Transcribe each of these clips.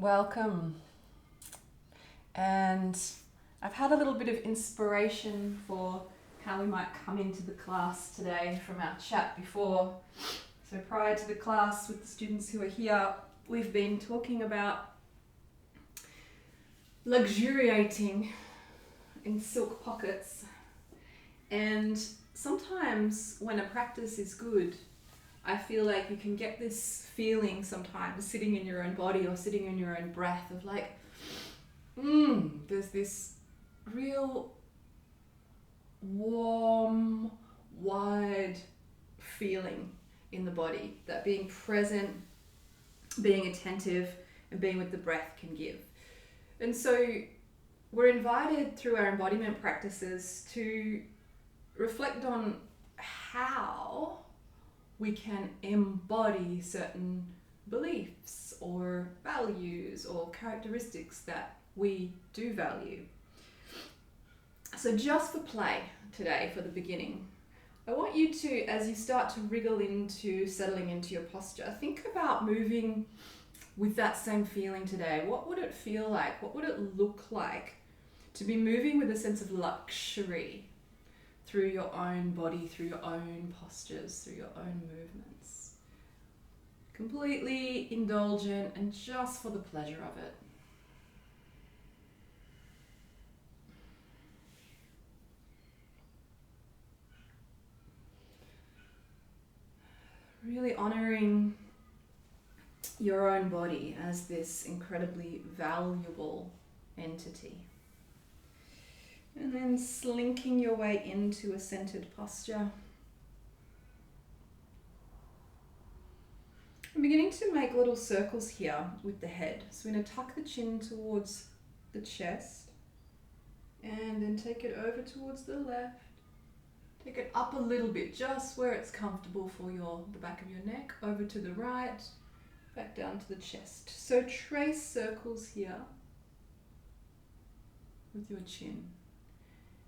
Welcome. And I've had a little bit of inspiration for how we might come into the class today from our chat before. So prior to the class with the students who are here, we've been talking about luxuriating in silk pockets. And sometimes when a practice is good, I feel like you can get this feeling sometimes sitting in your own body or sitting in your own breath of like, there's this real warm, wide feeling in the body that being present, being attentive, and being with the breath can give. And so we're invited through our embodiment practices to reflect on how we can embody certain beliefs or values or characteristics that we do value. So just for play today, for the beginning, I want you to, as you start to wriggle into settling into your posture, think about moving with that same feeling today. What would it feel like? What would it look like to be moving with a sense of luxury through your own body, through your own postures, through your own movements? Completely indulgent and just for the pleasure of it. Really honoring your own body as this incredibly valuable entity. And then slinking your way into a centered posture. I'm beginning to make little circles here with the head. So we're going to tuck the chin towards the chest and then take it over towards the left. Take it up a little bit, just where it's comfortable for the back of your neck, over to the right, back down to the chest. So trace circles here with your chin.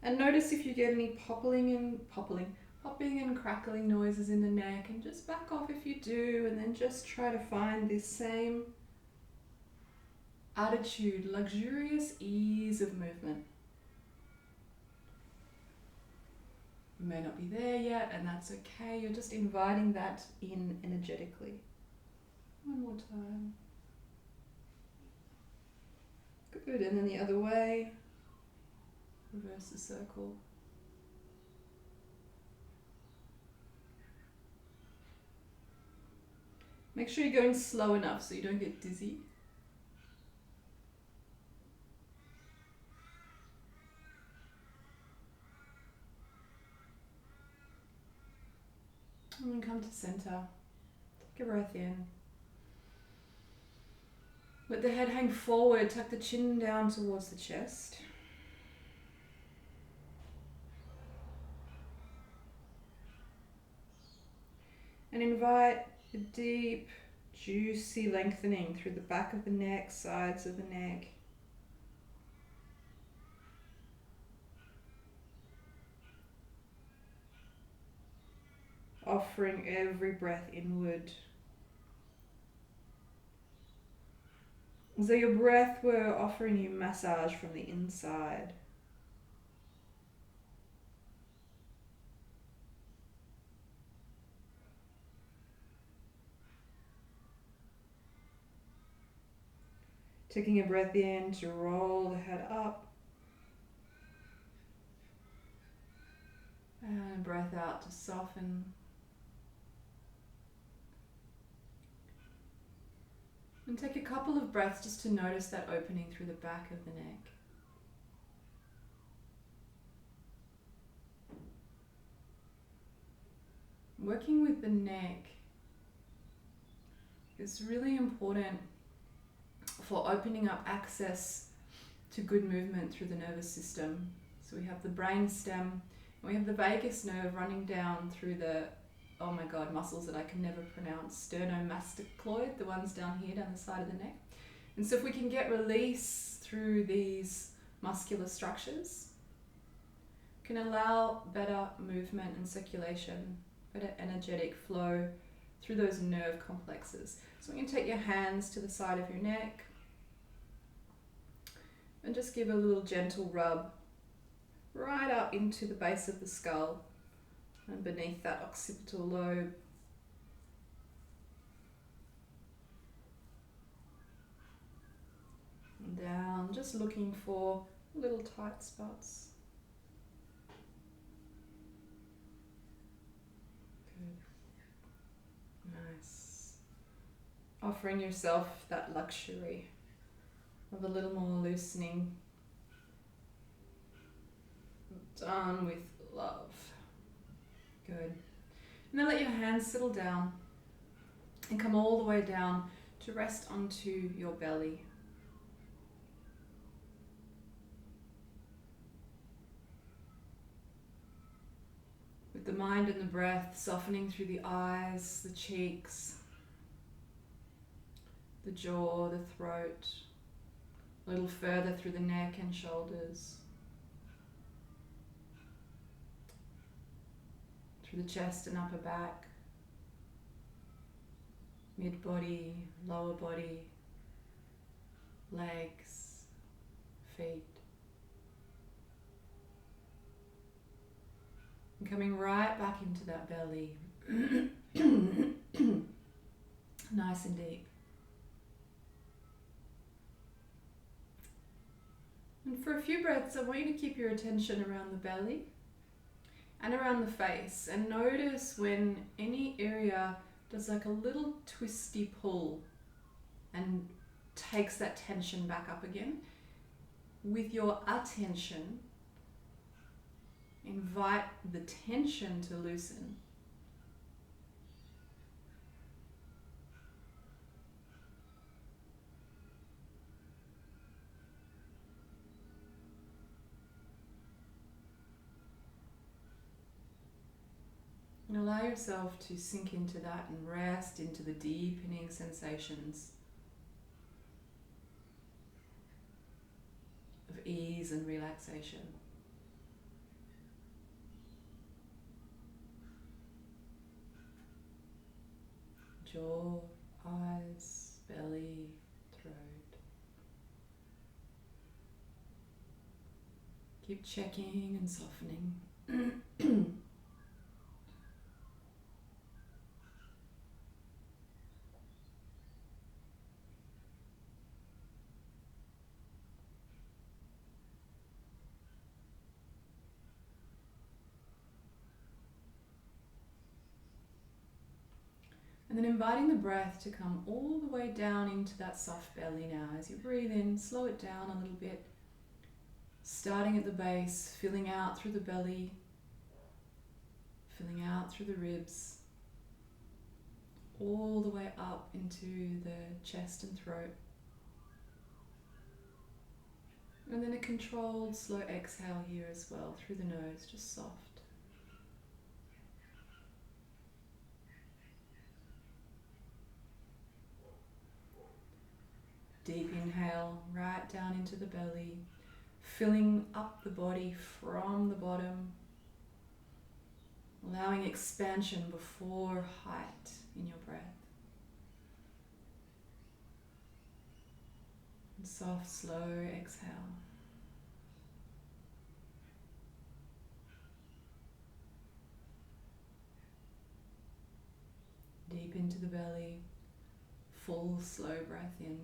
And notice if you get any popping and crackling noises in the neck, and just back off if you do, and then just try to find this same attitude, luxurious ease of movement. You may not be there yet, and that's okay. You're just inviting that in energetically. One more time. Good, and then the other way. Reverse the circle. Make sure you're going slow enough so you don't get dizzy. And then come to center. Take a breath in. Let the head hang forward, tuck the chin down towards the chest. And invite a deep, juicy lengthening through the back of the neck, sides of the neck. Offering every breath inward. As though your breath were offering you massage from the inside. Taking a breath in to roll the head up. And a breath out to soften. And take a couple of breaths just to notice that opening through the back of the neck. Working with the neck is really important for opening up access to good movement through the nervous system. So we have the brain stem, and we have the vagus nerve running down through the, oh my god, muscles that I can never pronounce, sternomastocytoid, the ones down here, down the side of the neck. And so if we can get release through these muscular structures, can allow better movement and circulation, better energetic flow through those nerve complexes. So you can take your hands to the side of your neck, And just give a little gentle rub right up into the base of the skull and beneath that occipital lobe. And down, just looking for little tight spots. Good. Nice. Offering yourself that luxury of a little more loosening. Done with love. Good. And then let your hands settle down and come all the way down to rest onto your belly. With the mind and the breath softening through the eyes, the cheeks, the jaw, the throat, a little further through the neck and shoulders, through the chest and upper back, mid-body, lower body, legs, feet. And coming right back into that belly, nice and deep. And for a few breaths, I want you to keep your attention around the belly and around the face, and notice when any area does like a little twisty pull and takes that tension back up again. With your attention, invite the tension to loosen. And allow yourself to sink into that and rest into the deepening sensations of ease and relaxation. Jaw, eyes, belly, throat. Keep checking and softening. And then inviting the breath to come all the way down into that soft belly now. As you breathe in, slow it down a little bit. Starting at the base, filling out through the belly, filling out through the ribs, all the way up into the chest and throat. And then a controlled, slow exhale here as well, through the nose, just soft. Deep inhale, right down into the belly, filling up the body from the bottom, allowing expansion before height in your breath. And soft, slow exhale. Deep into the belly, full, slow breath in.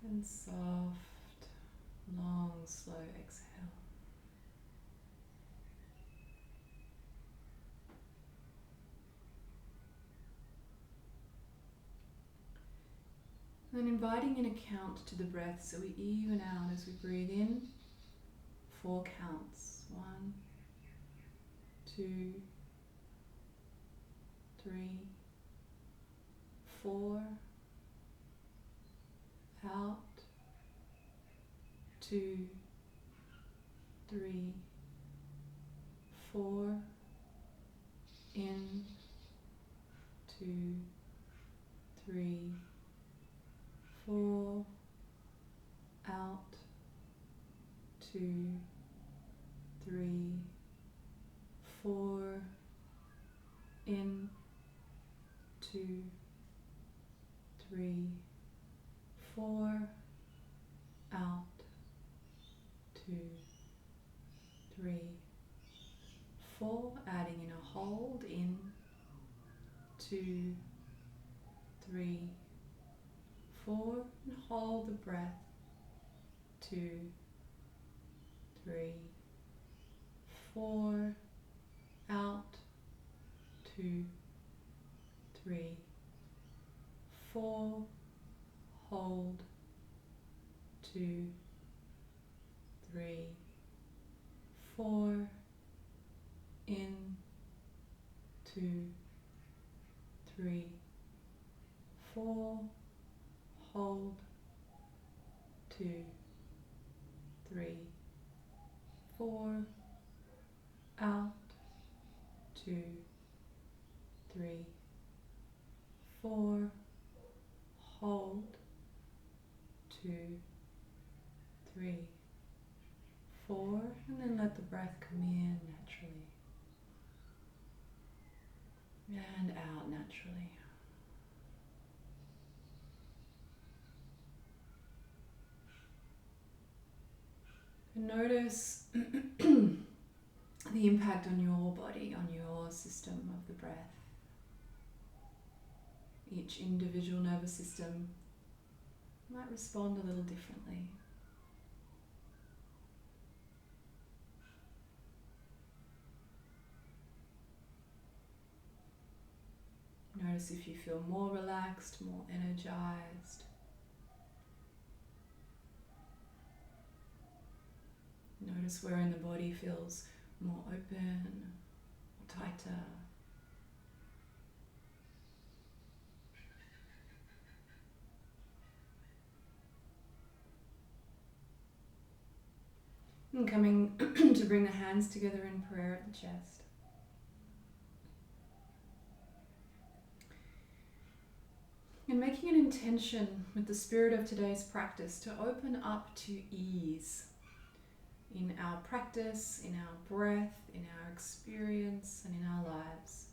And soft, long, slow exhale. And then inviting in a count to the breath so we even out as we breathe in. 4 counts. 1, 2, 3, 4. Out, 2, 3, 4, in, 2, 3, 4, out, 2, 3, 4, 2, 3, 4, out, 2, 3, 4, adding in a hold, in, 2, 3, 4, and hold the breath, 2, 3, 4, out, 2, 3, 4, hold, 2, 3, 4, in, 2, 3, 4, hold, 2, 3, 4, out, 2, 3, 4, hold, 2, 3, 4, and then let the breath come in naturally and out naturally. And notice the impact on your body, on your system of the breath. Each individual nervous system might respond a little differently. Notice if you feel more relaxed, more energized. Notice where in the body feels more open, or tighter. And coming to bring the hands together in prayer at the chest. And making an intention with the spirit of today's practice to open up to ease in our practice, in our breath, in our experience, and in our lives.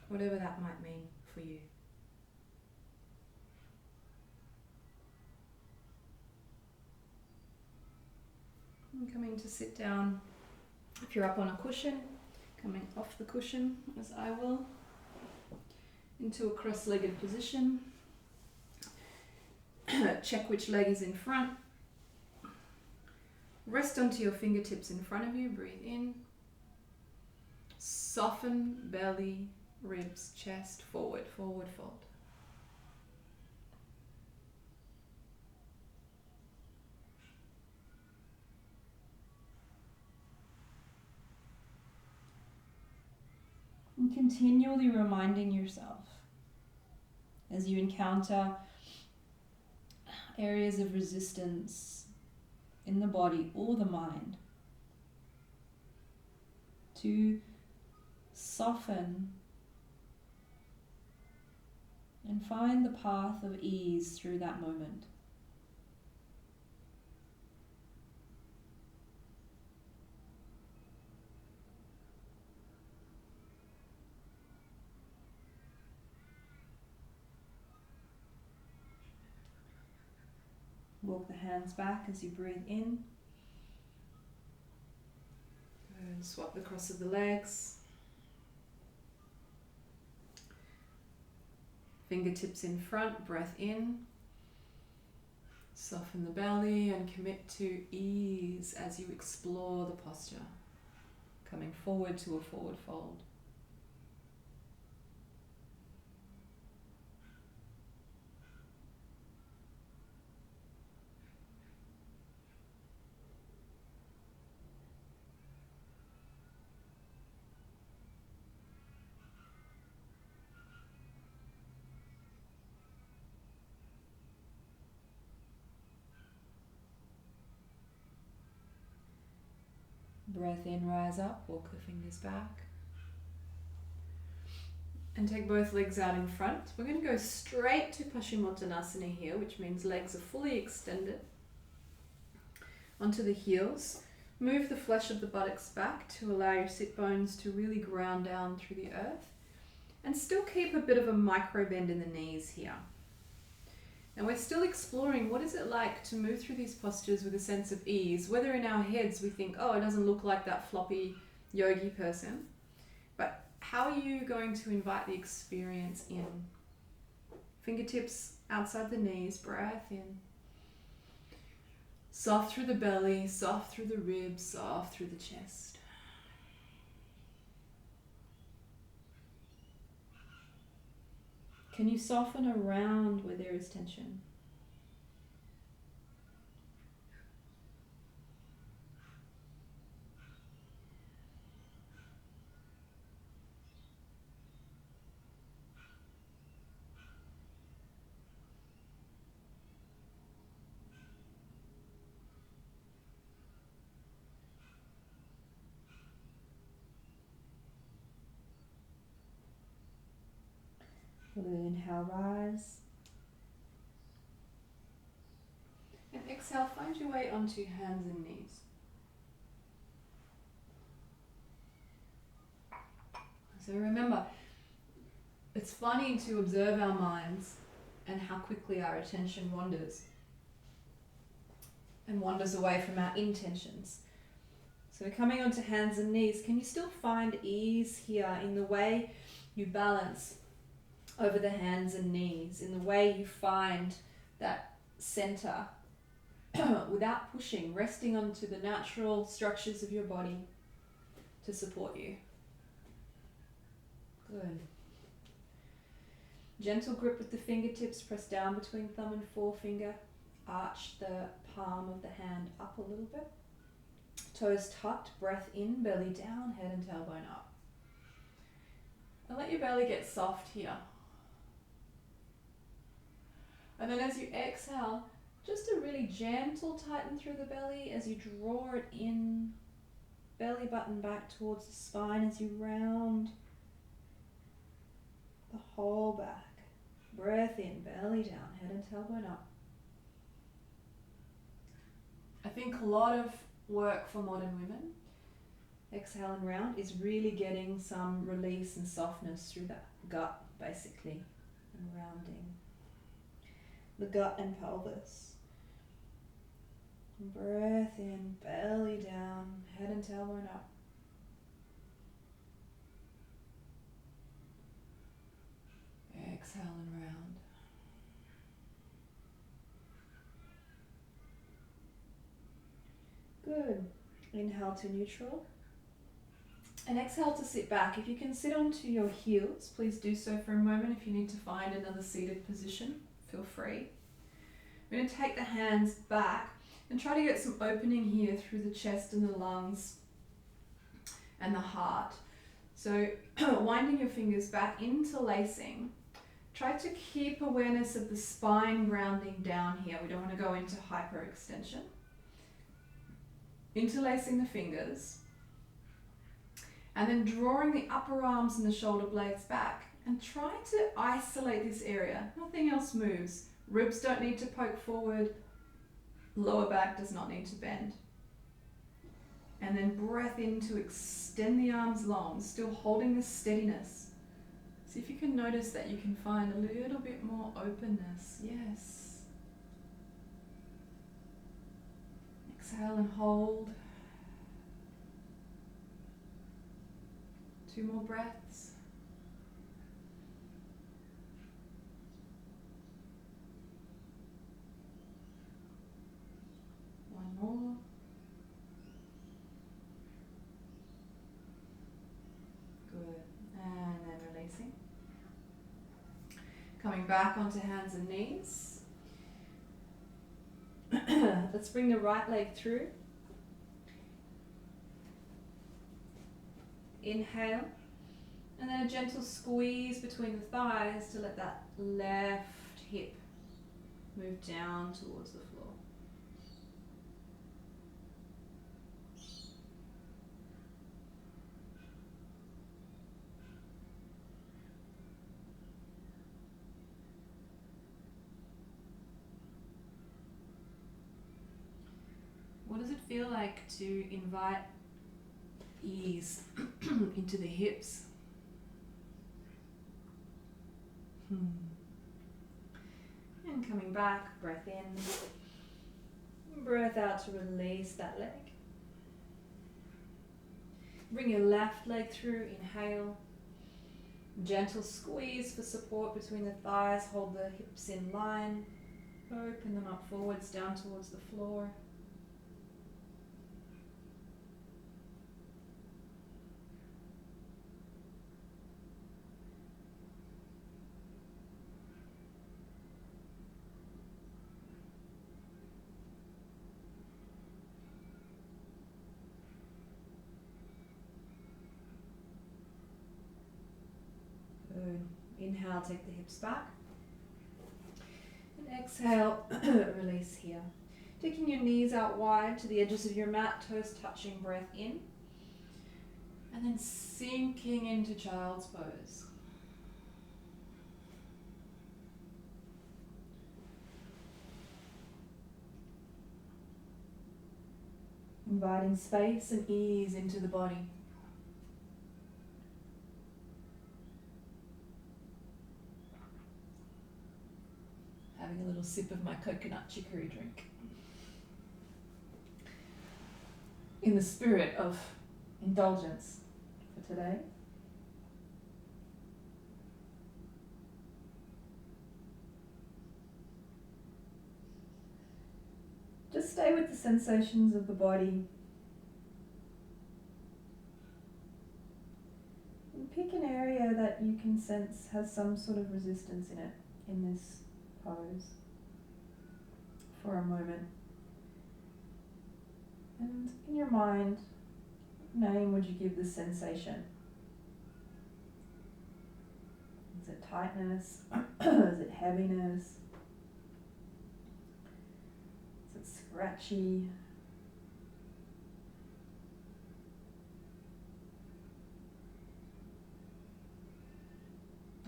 Whatever that might mean for you. And coming to sit down, if you're up on a cushion, coming off the cushion, as I will, into a cross-legged position. Check which leg is in front. Rest onto your fingertips in front of you, breathe in. Soften belly, ribs, chest, forward, forward fold. And continually reminding yourself as you encounter areas of resistance in the body or the mind to soften and find the path of ease through that moment. Walk the hands back as you breathe in. And swap the cross of the legs. Fingertips in front, breath in. Soften the belly and commit to ease as you explore the posture. Coming forward to a forward fold. Breath in, rise up, walk the fingers back. And take both legs out in front. We're going to go straight to Pashimotanasana here, which means legs are fully extended onto the heels. Move the flesh of the buttocks back to allow your sit bones to really ground down through the earth. And still keep a bit of a micro bend in the knees here. And we're still exploring what is it like to move through these postures with a sense of ease, whether in our heads we think, oh, it doesn't look like that floppy yogi person. But how are you going to invite the experience in? Fingertips outside the knees, breath in. Soft through the belly, soft through the ribs, soft through the chest. Can you soften around where there is tension? Inhale, rise. And exhale, find your way onto hands and knees. So remember, it's funny to observe our minds and how quickly our attention wanders and wanders away from our intentions. So coming onto hands and knees, can you still find ease here in the way you balance over the hands and knees, in the way you find that center without pushing, resting onto the natural structures of your body to support you? Good. Gentle grip with the fingertips, press down between thumb and forefinger, arch the palm of the hand up a little bit. Toes tucked, breath in, belly down, head and tailbone up. And let your belly get soft here. And then as you exhale, just a really gentle tighten through the belly as you draw it in, belly button back towards the spine as you round the whole back. Breath in, belly down, head and tailbone up. I think a lot of work for modern women, exhale and round, is really getting some release and softness through that gut, basically, and rounding the gut and pelvis. Breath in, belly down, head and tailbone up. Exhale and round. Good. Inhale to neutral. And exhale to sit back. If you can sit onto your heels, please do so for a moment. If you need to find another seated position, feel free. We're going to take the hands back and try to get some opening here through the chest and the lungs and the heart. So winding your fingers back, interlacing. Try to keep awareness of the spine grounding down here. We don't want to go into hyperextension. Interlacing the fingers. And then drawing the upper arms and the shoulder blades back. And try to isolate this area. Nothing else moves. Ribs don't need to poke forward. Lower back does not need to bend. And then breath in to extend the arms long, still holding this steadiness. See if you can notice that you can find a little bit more openness. Yes. Exhale and hold. 2 more breaths. One more. Good. And then releasing. Coming back onto hands and knees. Let's bring the right leg through. Inhale. And then a gentle squeeze between the thighs to let that left hip move down towards the floor. What does it feel like to invite ease into the hips? And coming back, breath in, breath out to release that leg. Bring your left leg through, inhale. Gentle squeeze for support between the thighs, hold the hips in line. Open them up forwards, down towards the floor. Good. Inhale, take the hips back. And exhale, release here. Taking your knees out wide to the edges of your mat, toes touching, breath in. And then sinking into child's pose. Inviting space and ease into the body. Having a little sip of my coconut chicory drink. In the spirit of indulgence for today. Just stay with the sensations of the body. And pick an area that you can sense has some sort of resistance in it, in this pose, for a moment. And in your mind, what name would you give this sensation? Is it tightness? Is it heaviness? Is it scratchy?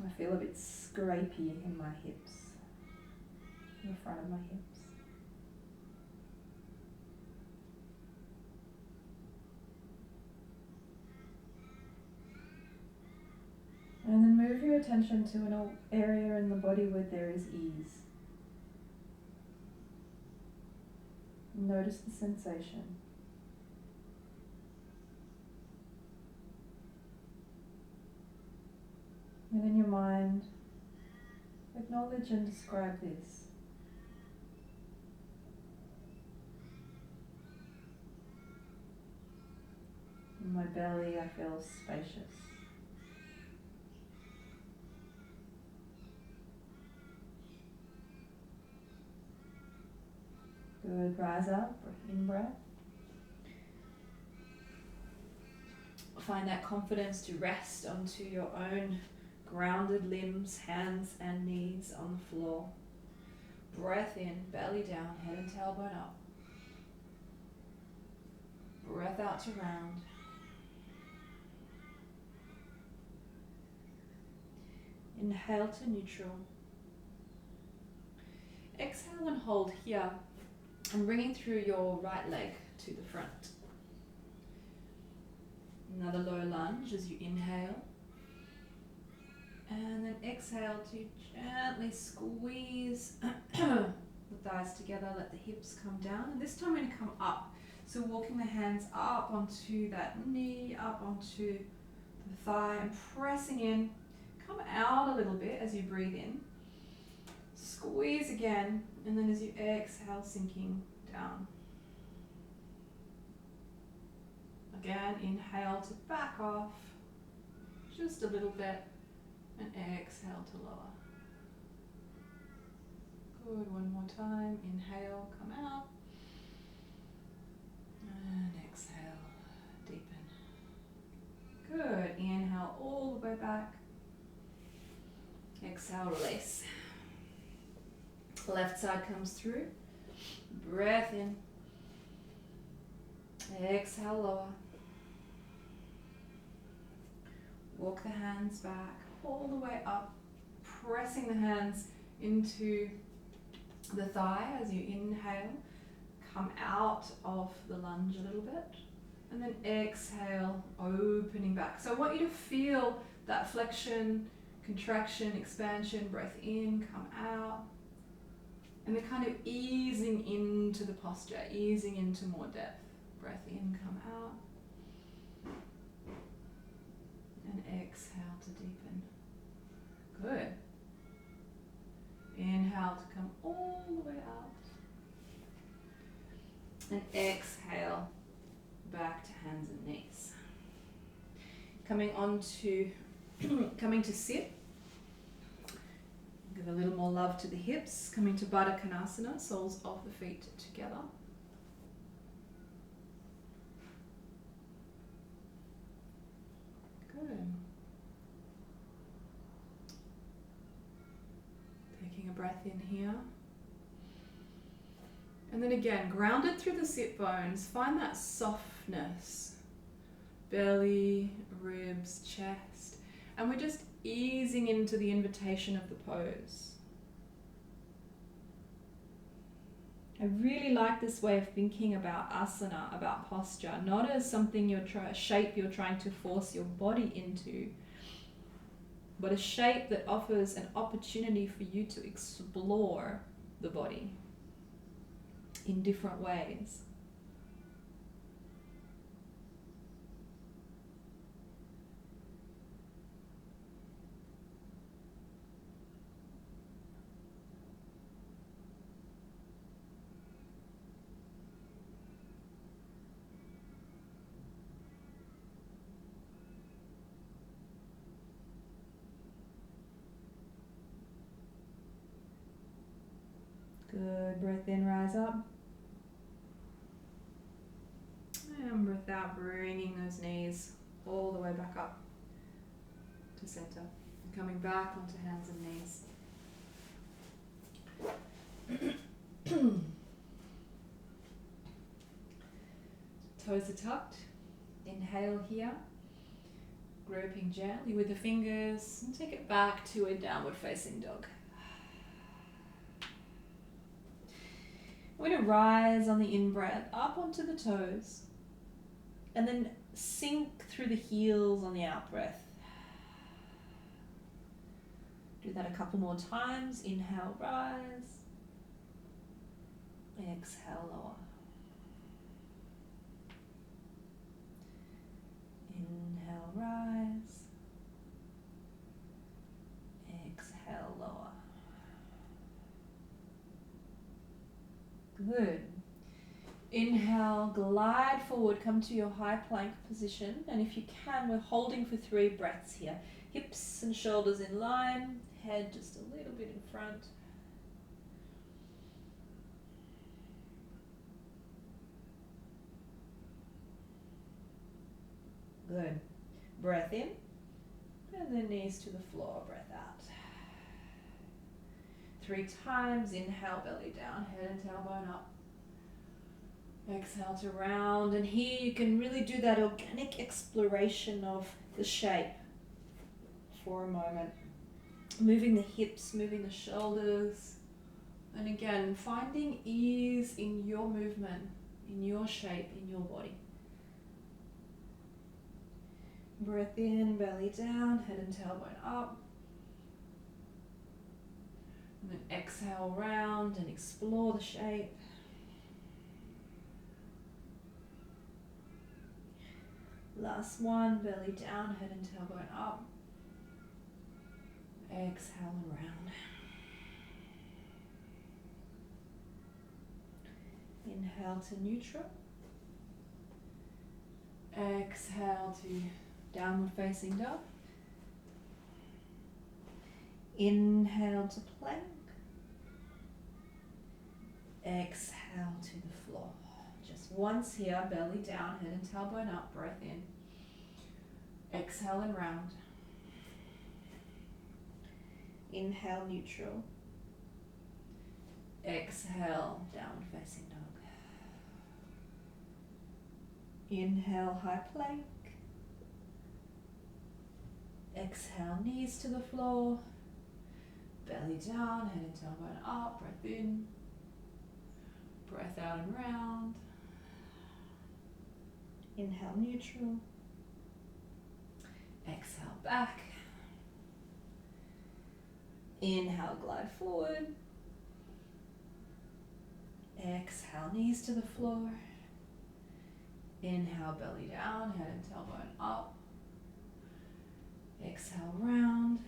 I feel a bit scrapey in my hips, in the front of my hips. And then move your attention to an area in the body where there is ease. Notice the sensation. And in your mind, acknowledge and describe this. In my belly, I feel spacious. Good, rise up, in breath. Find that confidence to rest onto your own grounded limbs, hands and knees on the floor. Breath in, belly down, head and tailbone up. Breath out to round. Inhale to neutral. Exhale and hold here. And bringing through your right leg to the front. Another low lunge as you inhale. And then exhale to gently squeeze the thighs together, let the hips come down. And this time we're going to come up. So walking the hands up onto that knee, up onto the thigh and pressing in. Come out a little bit as you breathe in. Squeeze again, and then as you exhale, sinking down. Again, inhale to back off just a little bit, and exhale to lower. Good, one more time. Inhale, come out, and exhale, deepen. Good, inhale all the way back. Exhale, release. Left side comes through. Breath in. Exhale, lower. Walk the hands back all the way up, pressing the hands into the thigh as you inhale. come out of the lunge a little bit. And then exhale, opening back. So I want you to feel that flexion, contraction, expansion, breath in, come out. And then kind of easing into the posture, easing into more depth. Breath in, come out. And exhale to deepen. Good. Inhale to come all the way out. And exhale back to hands and knees. Coming to sit. Give a little more love to the hips. Coming to Badakanasana, soles of the feet together. Good. Taking a breath in here. And then again, grounded through the sit bones, find that softness. Belly, ribs, chest. And we're just easing into the invitation of the pose. I really like this way of thinking about asana, about posture, not as something shape you're trying to force your body into, but a shape that offers an opportunity for you to explore the body in different ways. Good, breath in, rise up. And breath out, bringing those knees all the way back up to center. And coming back onto hands and knees. Toes are tucked. Inhale here. Groping gently with the fingers and take it back to a downward facing dog. We're going to rise on the in-breath up onto the toes and then sink through the heels on the out-breath. Do that a couple more times. Inhale, rise. Exhale, lower. Inhale, rise. Exhale, lower. Good. Inhale, glide forward, come to your high plank position. And if you can, we're holding for 3 breaths here. Hips and shoulders in line, head just a little bit in front. Good. Breath in, and then knees to the floor, breath out. 3 times, inhale, belly down, head and tailbone up. Exhale to round, and here you can really do that organic exploration of the shape for a moment. Moving the hips, moving the shoulders, and again, finding ease in your movement, in your shape, in your body. Breath in, belly down, head and tailbone up. And then exhale round and explore the shape. Last one, belly down, head and tailbone up. Exhale and round. Inhale to neutral. Exhale to downward facing dog. Inhale to plank. Exhale to the floor. Just once here, belly down, head and tailbone up, breath in. Exhale and round. Inhale, neutral. Exhale, downward facing dog. Inhale, high plank. Exhale, knees to the floor. Belly down, head and tailbone up, breath in. breath out and round. Inhale, neutral. Exhale, back. Inhale, glide forward. Exhale, knees to the floor. Inhale, belly down, head and tailbone up. Exhale, round.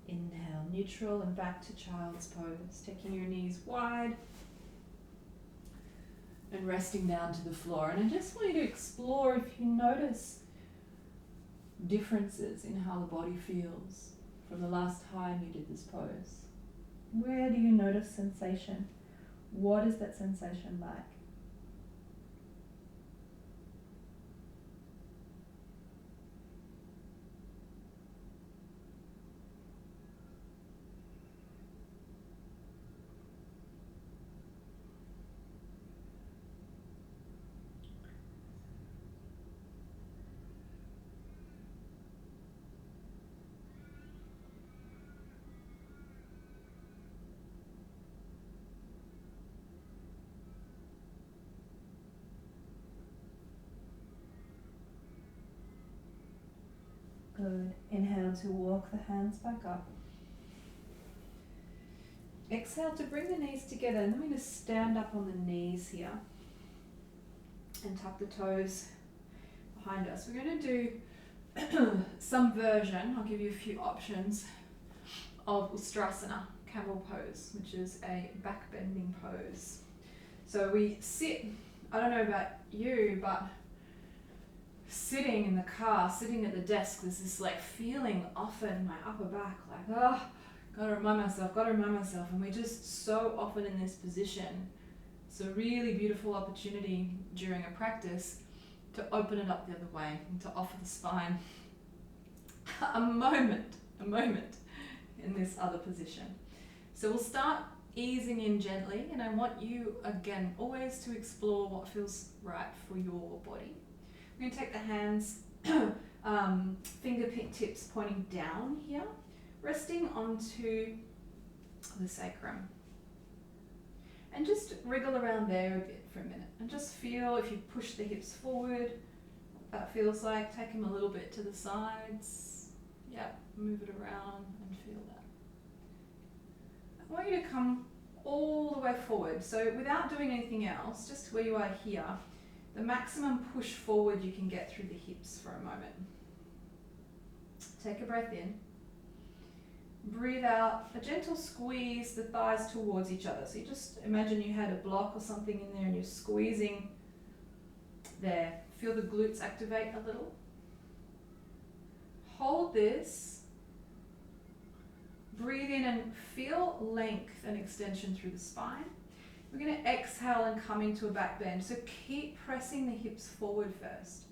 Inhale, neutral and back to child's pose. Taking your knees wide and resting down to the floor. And I just want you to explore if you notice differences in how the body feels from the last time you did this pose. Where do you notice sensation? What is that sensation like? Good. Inhale to walk the hands back up. Exhale to bring the knees together, and then we're going to stand up on the knees here and tuck the toes behind us. We're going to do some version, I'll give you a few options, of Ustrasana, camel pose, which is a back bending pose. So we sit, I don't know about you, but sitting in the car, sitting at the desk, there's this like feeling often in my upper back, like, oh, gotta remind myself, and we're just so often in this position. It's a really beautiful opportunity during a practice to open it up the other way and to offer the spine a moment in this other position. So we'll start easing in gently, and I want you, again, always to explore what feels right for your body. We're going to take the hands, fingertips pointing down here, resting onto the sacrum. And just wriggle around there a bit for a minute. And just feel if you push the hips forward, what that feels like. Take them a little bit to the sides. Yep, move it around and feel that. I want you to come all the way forward. So without doing anything else, just where you are here, the maximum push forward you can get through the hips for a moment. Take a breath in. Breathe out, a gentle squeeze the thighs towards each other. So you just imagine you had a block or something in there and you're squeezing there. Feel the glutes activate a little. Hold this. Breathe in and feel length and extension through the spine. We're going to exhale and come into a back bend. So keep pressing the hips forward first.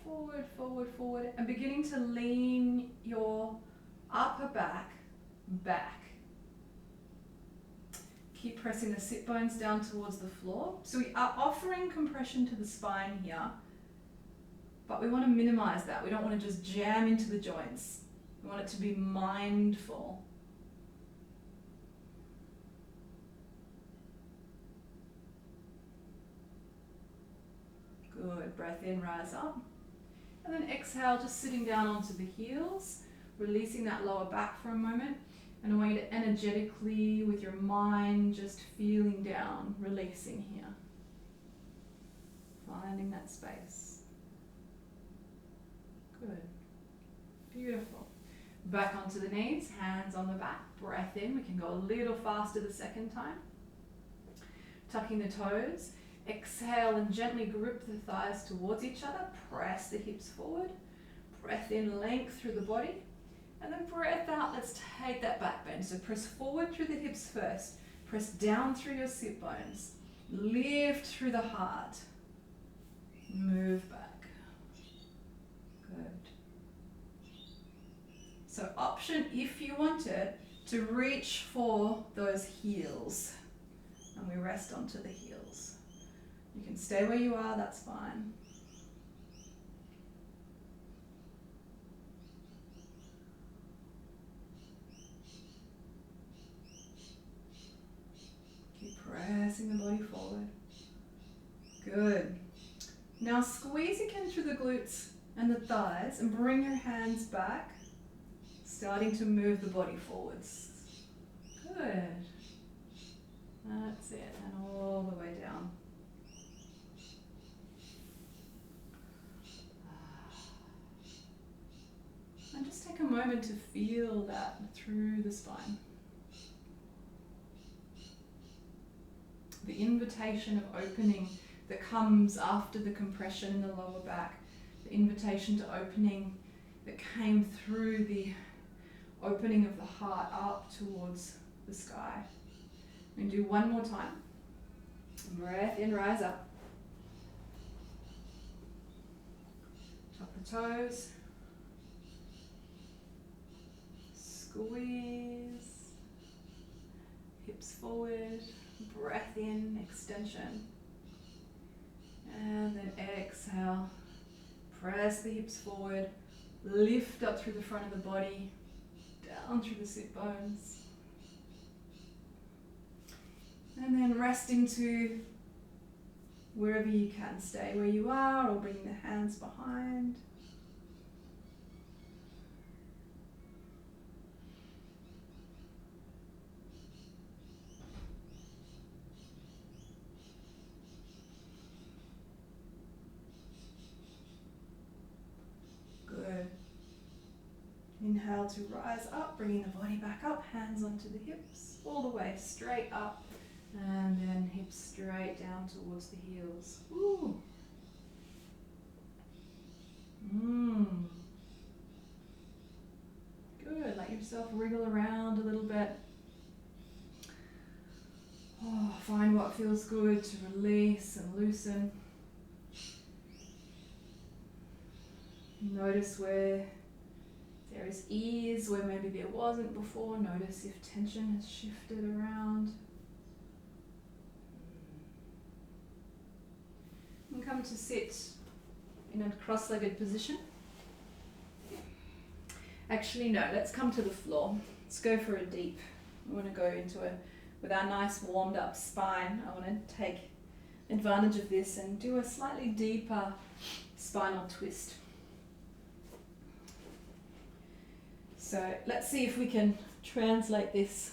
Forward, forward, forward. And beginning to lean your upper back. Keep pressing the sit bones down towards the floor. So we are offering compression to the spine here, but we want to minimize that. We don't want to just jam into the joints. We want it to be mindful. Good. Breath in, rise up. And then exhale, just sitting down onto the heels, releasing that lower back for a moment. And I want you to energetically, with your mind, just feeling down, releasing here. Finding that space. Good. Beautiful. Back onto the knees, hands on the back, breath in. We can go a little faster the second time. Tucking the toes. Exhale and gently grip the thighs towards each other. Press the hips forward. Breath in, length through the body. And then breath out, let's take that back bend. So press forward through the hips first. Press down through your sit bones. Lift through the heart. Move back. Good. So option, if you wanted, to reach for those heels. And we rest onto the heels. You can stay where you are, that's fine. Pressing the body forward. Good. Now squeeze again through the glutes and the thighs and bring your hands back, starting to move the body forwards. Good. That's it, and all the way down. And just take a moment to feel that through the spine. The invitation of opening that comes after the compression in the lower back. The invitation to opening that came through the opening of the heart up towards the sky. And do one more time. Breath in, rise up. Tuck the toes. Squeeze. Hips forward. Breath in, extension. And then exhale. Press the hips forward. Lift up through the front of the body. Down through the sit bones. And then rest into wherever you can. Stay where you are or bringing the hands behind. Good. Inhale to rise up, bringing the body back up, hands onto the hips, all the way straight up. And then hips straight down towards the heels. Ooh. Good. Let yourself wriggle around a little bit. Oh, find what feels good to release and loosen. Notice where there is ease, where maybe there wasn't before. Notice if tension has shifted around. And come to sit in a cross-legged position. Actually, no, let's come to the floor. Let's go for a deep. We want to go into with our nice warmed up spine. I want to take advantage of this and do a slightly deeper spinal twist. So let's see if we can translate this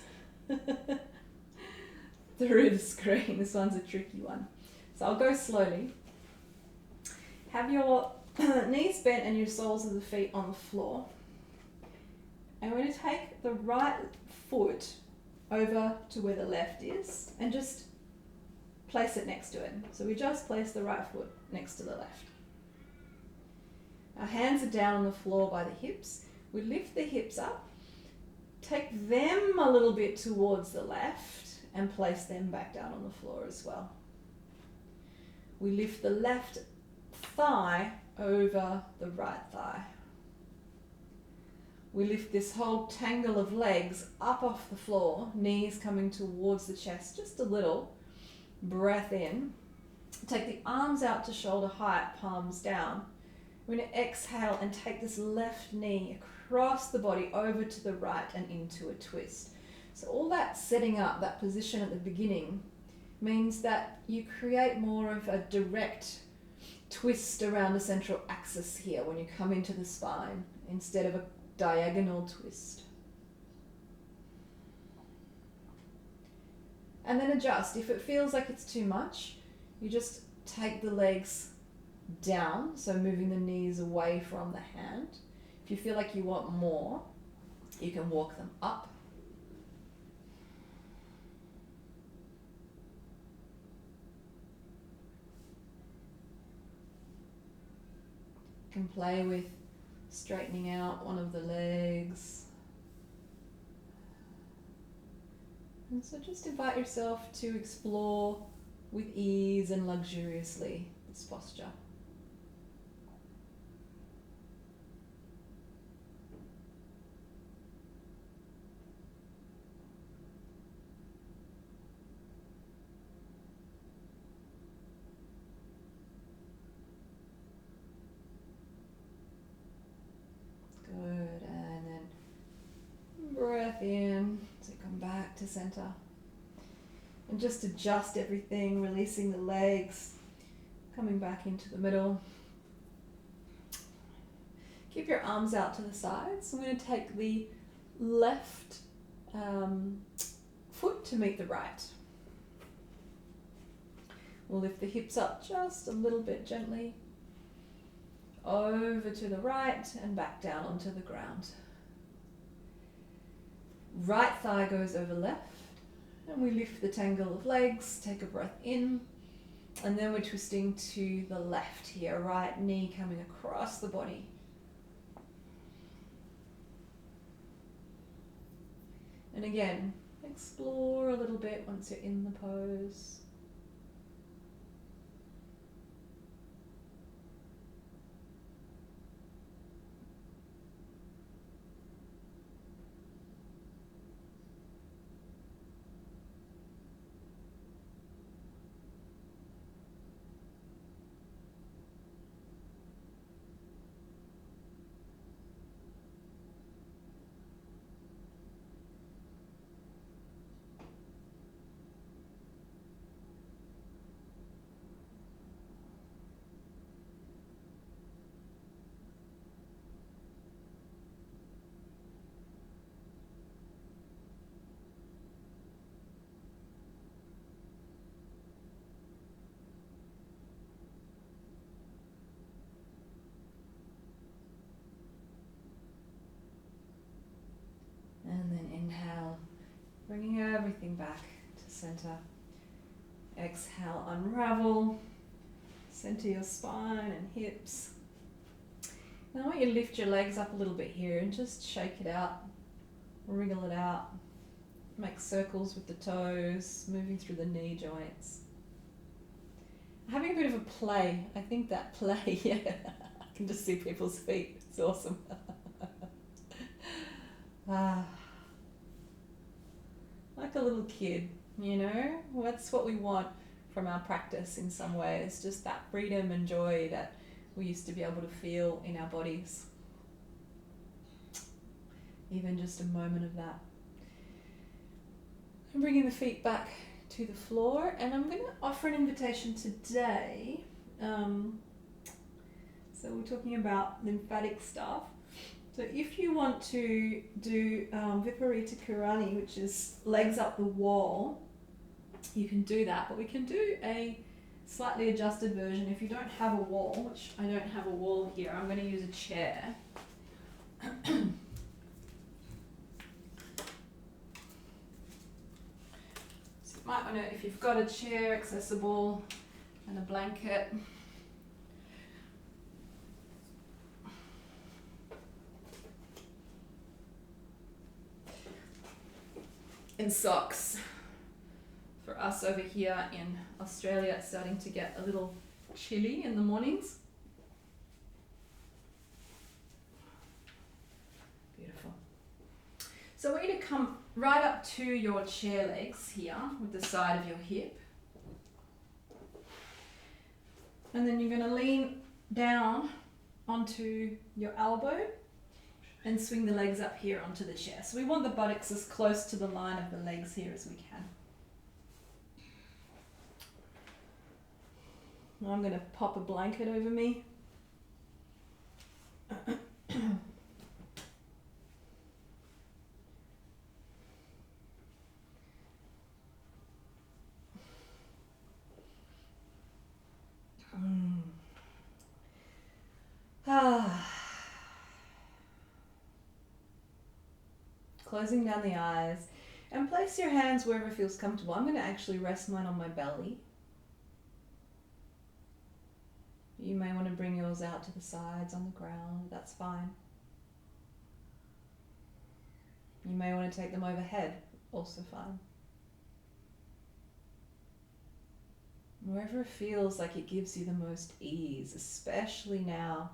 through the screen. This one's a tricky one. So I'll go slowly. Have your knees bent and your soles of the feet on the floor. And we're going to take the right foot over to where the left is and just place it next to it. So we just place the right foot next to the left. Our hands are down on the floor by the hips. We lift the hips up, take them a little bit towards the left and place them back down on the floor as well. We lift the left thigh over the right thigh. We lift this whole tangle of legs up off the floor, knees coming towards the chest just a little. Breath in. Take the arms out to shoulder height, palms down. We're going to exhale and take this left knee across the body over to the right and into a twist. So all that setting up, that position at the beginning, means that you create more of a direct twist around the central axis here when you come into the spine instead of a diagonal twist. And then adjust. If it feels like it's too much, you just take the legs down, so moving the knees away from the hand. If you feel like you want more, you can walk them up. You can play with straightening out one of the legs. And so just invite yourself to explore with ease and luxuriously this posture. Good, and then breath in, so come back to center. And just adjust everything, releasing the legs, coming back into the middle. Keep your arms out to the sides. I'm going to take the left foot to meet the right. We'll lift the hips up just a little bit gently. Over to the right and back down onto the ground. Right thigh goes over left. And we lift the tangle of legs, take a breath in, and then we're twisting to the left here, right knee coming across the body. And again, explore a little bit once you're in the pose. And then inhale, bringing everything back to center. Exhale, unravel, center your spine and hips. Now I want you to lift your legs up a little bit here and just shake it out, wriggle it out. Make circles with the toes, moving through the knee joints. Having a bit of a play. I think that play, yeah, I can just see people's feet. It's awesome. Like a little kid, you know? That's what we want from our practice in some ways, just that freedom and joy that we used to be able to feel in our bodies. Even just a moment of that. I'm bringing the feet back to the floor, and I'm going to offer an invitation today. So we're talking about lymphatic stuff. So if you want to do Viparita Karani, which is legs up the wall, you can do that. But we can do a slightly adjusted version. If you don't have a wall, which I don't have a wall here, I'm going to use a chair. So you might want to, if you've got a chair accessible and a blanket, in socks. For us over here in Australia, it's starting to get a little chilly in the mornings. Beautiful. So I want you to come right up to your chair legs here with the side of your hip. And then you're going to lean down onto your elbow and swing the legs up here onto the chair. So we want the buttocks as close to the line of the legs here as we can. Now I'm going to pop a blanket over me. Closing down the eyes, and place your hands wherever feels comfortable. I'm going to actually rest mine on my belly. You may want to bring yours out to the sides on the ground, that's fine. You may want to take them overhead, also fine. Wherever it feels like it gives you the most ease, especially now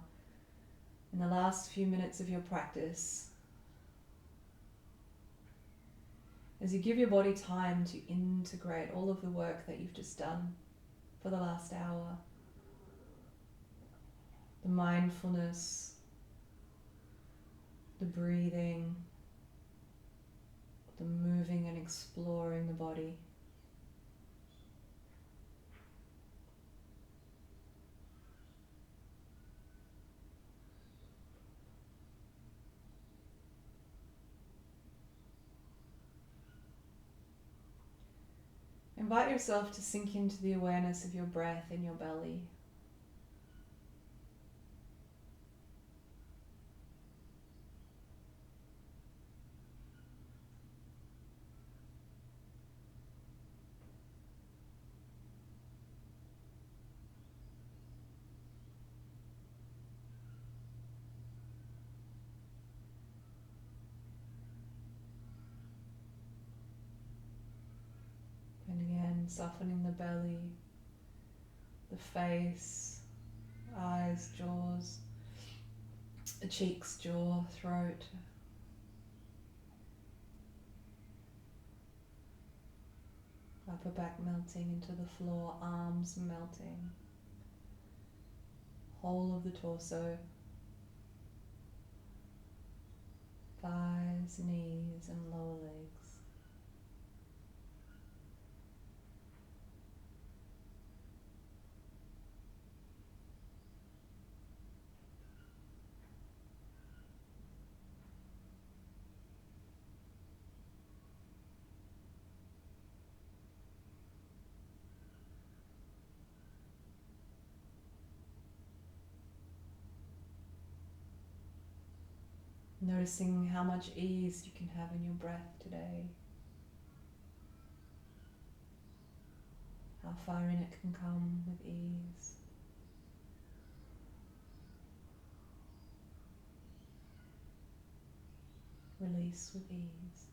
in the last few minutes of your practice. As you give your body time to integrate all of the work that you've just done for the last hour. The mindfulness, the breathing, the moving and exploring the body. invite yourself to sink into the awareness of your breath in your belly. And again, softening the belly, the face, eyes, jaws, cheeks, jaw, throat. Upper back melting into the floor, arms melting. Whole of the torso, thighs, knees and lower legs. Noticing how much ease you can have in your breath today. How far in it can come with ease. Release with ease.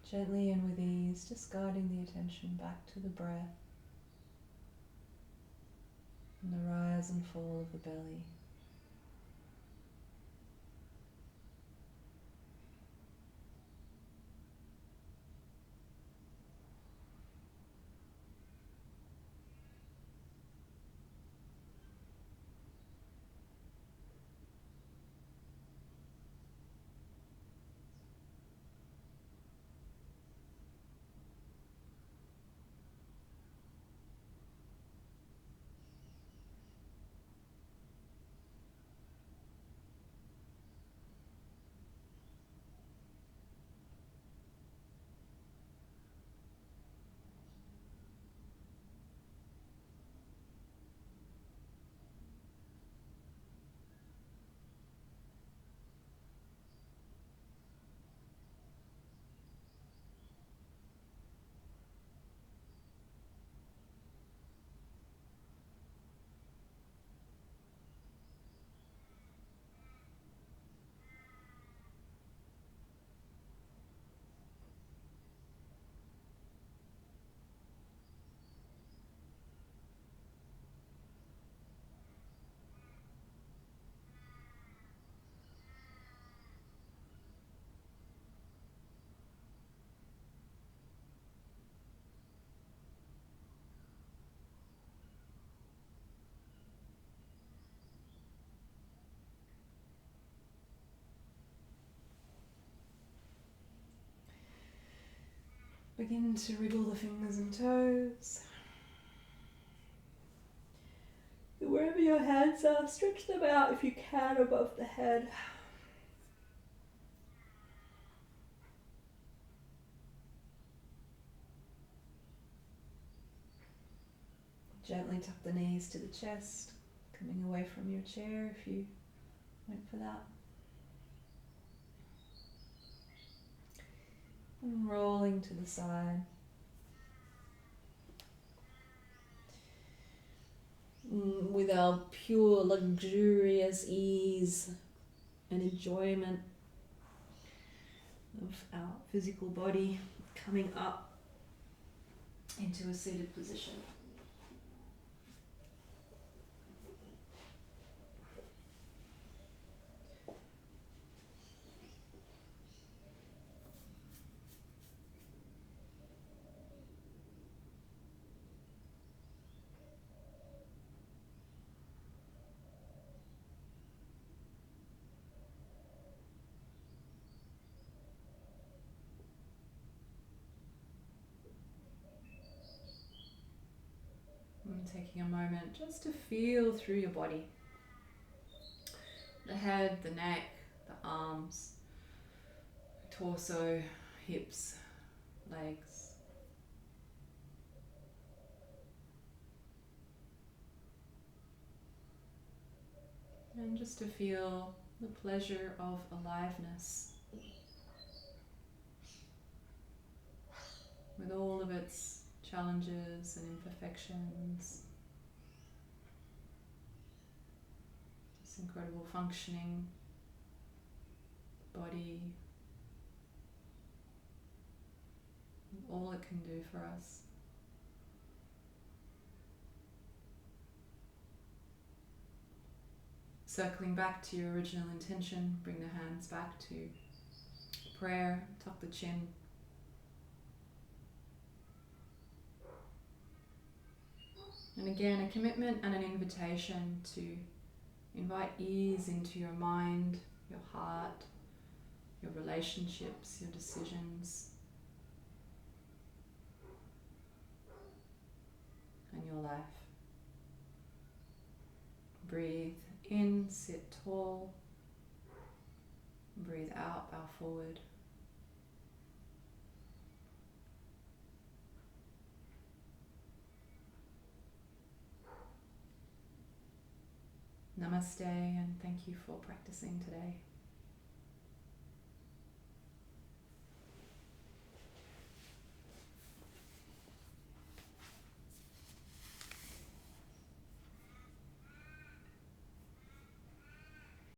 Gently and with ease, just guiding the attention back to the breath and the rise and fall of the belly. Begin to wriggle the fingers and toes. Wherever your hands are, stretch them out if you can above the head. Gently tuck the knees to the chest, coming away from your chair if you went for that. And rolling to the side. With our pure, luxurious ease and enjoyment of our physical body coming up into a seated position. And taking a moment just to feel through your body. The head, the neck, the arms, torso, hips, legs. And just to feel the pleasure of aliveness with all of its challenges and imperfections. This incredible functioning body, and all it can do for us. Circling back to your original intention, bring the hands back to prayer, tuck the chin. And again, a commitment and an invitation to invite ease into your mind, your heart, your relationships, your decisions, and your life. Breathe in, sit tall. Breathe out, bow forward. Namaste, and thank you for practicing today.